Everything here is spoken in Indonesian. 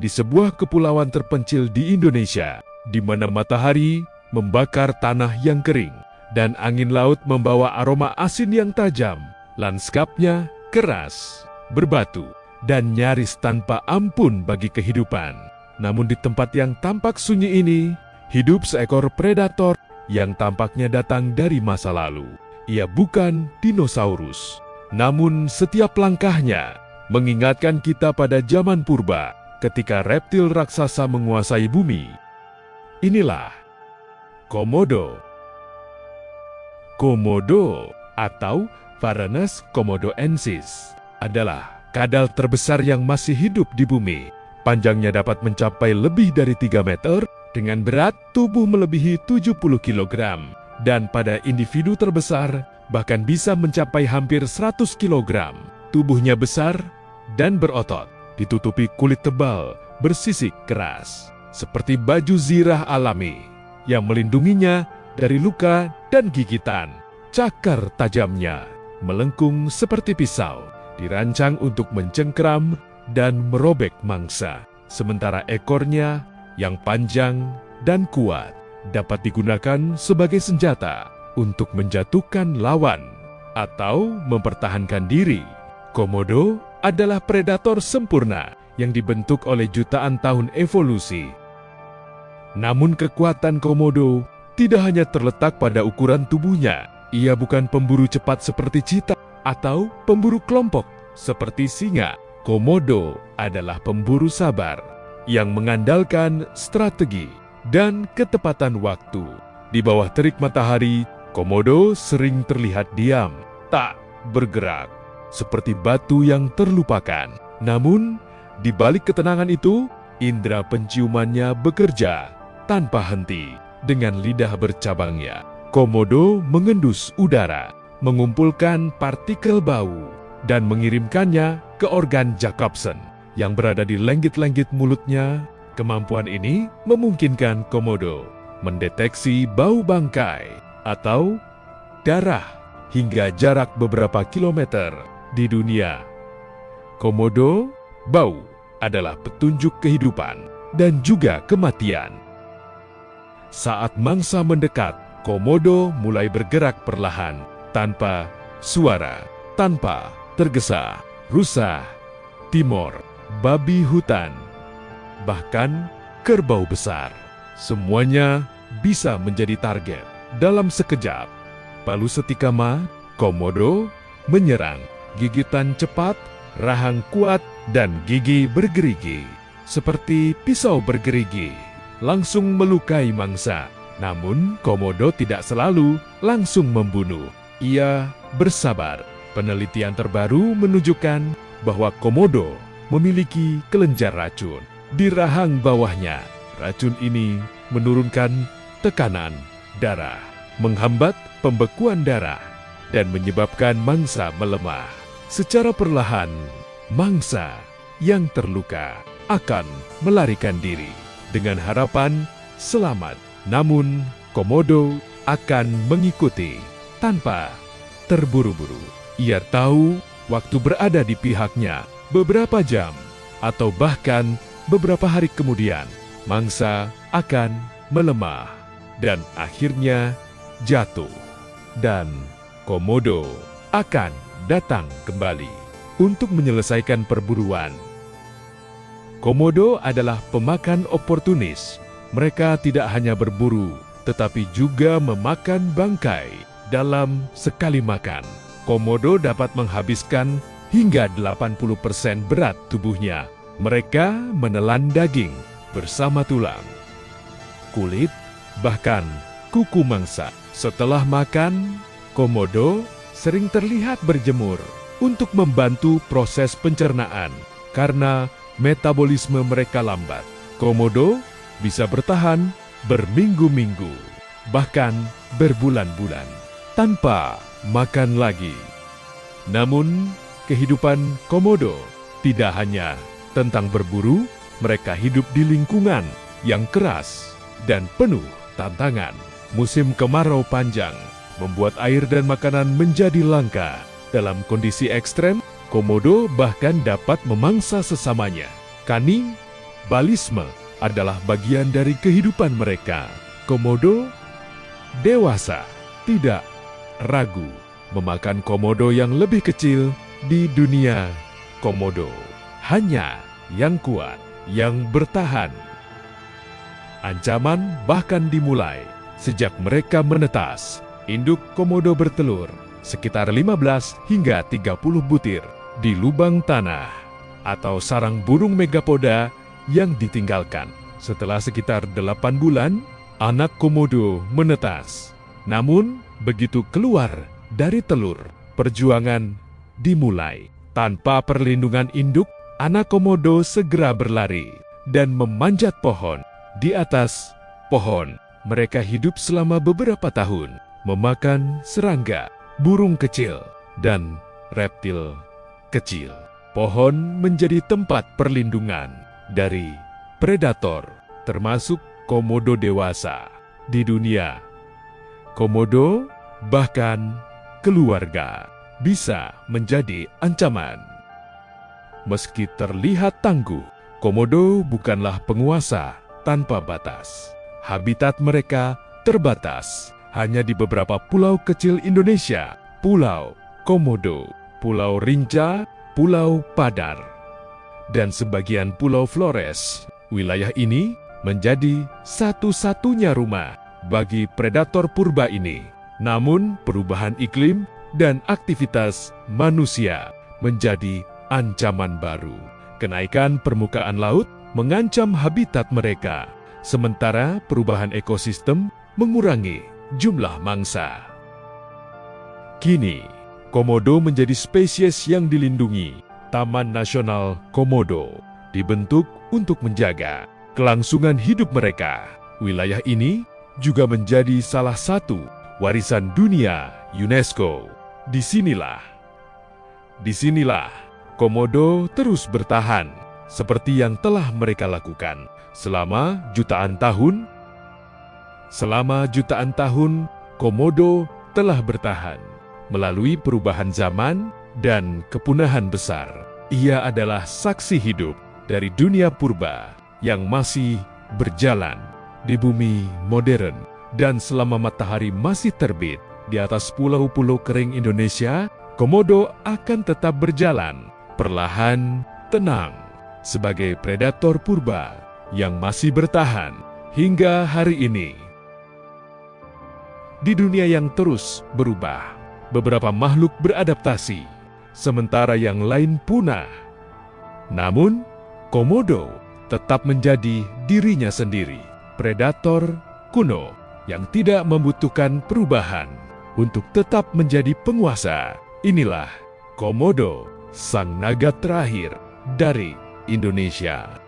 di sebuah kepulauan terpencil di Indonesia, di mana matahari membakar tanah yang kering, dan angin laut membawa aroma asin yang tajam. Lanskapnya keras, berbatu, dan nyaris tanpa ampun bagi kehidupan. Namun di tempat yang tampak sunyi ini, hidup seekor predator yang tampaknya datang dari masa lalu. Ia bukan dinosaurus, namun setiap langkahnya mengingatkan kita pada zaman purba, ketika reptil raksasa menguasai bumi. Inilah Komodo. Komodo atau Varanus komodoensis adalah kadal terbesar yang masih hidup di bumi. Panjangnya dapat mencapai lebih dari 3 meter, dengan berat tubuh melebihi 70 kg, dan pada individu terbesar bahkan bisa mencapai hampir 100 kg. Tubuhnya besar dan berotot, ditutupi kulit tebal bersisik keras, seperti baju zirah alami yang melindunginya dari luka dan gigitan. Cakar tajamnya melengkung seperti pisau, dirancang untuk mencengkeram dan merobek mangsa, sementara ekornya yang panjang dan kuat dapat digunakan sebagai senjata untuk menjatuhkan lawan atau mempertahankan diri. Komodo adalah predator sempurna yang dibentuk oleh jutaan tahun evolusi. Namun kekuatan komodo tidak hanya terletak pada ukuran tubuhnya. Ia bukan pemburu cepat seperti cheetah atau pemburu kelompok seperti singa. Komodo adalah pemburu sabar yang mengandalkan strategi dan ketepatan waktu. Di bawah terik matahari, komodo sering terlihat diam, tak bergerak, seperti batu yang terlupakan. Namun, di balik ketenangan itu, indera penciumannya bekerja tanpa henti. Dengan lidah bercabangnya, komodo mengendus udara, mengumpulkan partikel bau, dan mengirimkannya ke organ Jacobson yang berada di lenggit-lenggit mulutnya. Kemampuan ini memungkinkan komodo mendeteksi bau bangkai atau darah hingga jarak beberapa kilometer di dunia. Komodo, bau adalah petunjuk kehidupan dan juga kematian. Saat mangsa mendekat, komodo mulai bergerak perlahan, tanpa suara, tanpa tergesa. Rusa, timor, babi hutan, bahkan kerbau besar, semuanya bisa menjadi target dalam sekejap. Palu setikama, komodo menyerang. Gigitan cepat, rahang kuat, dan gigi bergerigi seperti pisau bergerigi, langsung melukai mangsa. Namun komodo tidak selalu langsung membunuh. Ia bersabar. Penelitian terbaru menunjukkan bahwa komodo memiliki kelenjar racun di rahang bawahnya. Racun ini menurunkan tekanan darah, menghambat pembekuan darah, dan menyebabkan mangsa melemah. Secara perlahan, mangsa yang terluka akan melarikan diri dengan harapan selamat. Namun, komodo akan mengikuti tanpa terburu-buru. Ia tahu waktu berada di pihaknya. Beberapa jam atau bahkan beberapa hari kemudian, mangsa akan melemah dan akhirnya jatuh. Dan komodo akan datang kembali untuk menyelesaikan perburuan. Komodo adalah pemakan oportunis. Mereka tidak hanya berburu, tetapi juga memakan bangkai dalam sekali makan. Komodo dapat menghabiskan hingga 80% berat tubuhnya. Mereka menelan daging bersama tulang, kulit, bahkan kuku mangsa. Setelah makan, komodo sering terlihat berjemur untuk membantu proses pencernaan. Karena metabolisme mereka lambat, komodo bisa bertahan berminggu-minggu, bahkan berbulan-bulan, tanpa makan lagi. Namun, kehidupan komodo tidak hanya tentang berburu. Mereka hidup di lingkungan yang keras dan penuh tantangan. Musim kemarau panjang membuat air dan makanan menjadi langka. Dalam kondisi ekstrem, komodo bahkan dapat memangsa sesamanya. Kani Kannibalisme adalah bagian dari kehidupan mereka. Komodo dewasa tidak ragu memakan komodo yang lebih kecil di dunia. Komodo hanya yang kuat, yang bertahan. Ancaman bahkan dimulai sejak mereka menetas. Induk komodo bertelur sekitar 15 hingga 30 butir di lubang tanah atau sarang burung megapoda yang ditinggalkan. Setelah sekitar 8 bulan, anak komodo menetas. Namun, begitu keluar dari telur, perjuangan dimulai. Tanpa perlindungan induk, anak komodo segera berlari dan memanjat pohon. Di atas pohon, mereka hidup selama beberapa tahun, memakan serangga, burung kecil, dan reptil kecil. Pohon menjadi tempat perlindungan dari predator, termasuk komodo dewasa. Di dunia, komodo, bahkan keluarga, bisa menjadi ancaman. Meski terlihat tangguh, komodo bukanlah penguasa tanpa batas. Habitat mereka terbatas hanya di beberapa pulau kecil Indonesia, Pulau Komodo, Pulau Rinca, Pulau Padar, dan sebagian Pulau Flores. Wilayah ini menjadi satu-satunya rumah bagi predator purba ini. Namun, perubahan iklim dan aktivitas manusia menjadi ancaman baru. Kenaikan permukaan laut mengancam habitat mereka, sementara perubahan ekosistem mengurangi jumlah mangsa. Kini, komodo menjadi spesies yang dilindungi. Taman Nasional Komodo dibentuk untuk menjaga kelangsungan hidup mereka. Wilayah ini juga menjadi salah satu warisan dunia UNESCO. Disinilah komodo terus bertahan seperti yang telah mereka lakukan selama jutaan tahun. Selama jutaan tahun, komodo telah bertahan melalui perubahan zaman dan kepunahan besar. Ia adalah saksi hidup dari dunia purba yang masih berjalan di bumi modern. Dan selama matahari masih terbit di atas pulau-pulau kering Indonesia, komodo akan tetap berjalan perlahan, tenang, sebagai predator purba yang masih bertahan hingga hari ini. Di dunia yang terus berubah, beberapa makhluk beradaptasi, sementara yang lain punah. Namun, komodo tetap menjadi dirinya sendiri, predator kuno yang tidak membutuhkan perubahan untuk tetap menjadi penguasa. Inilah Komodo, sang naga terakhir dari Indonesia.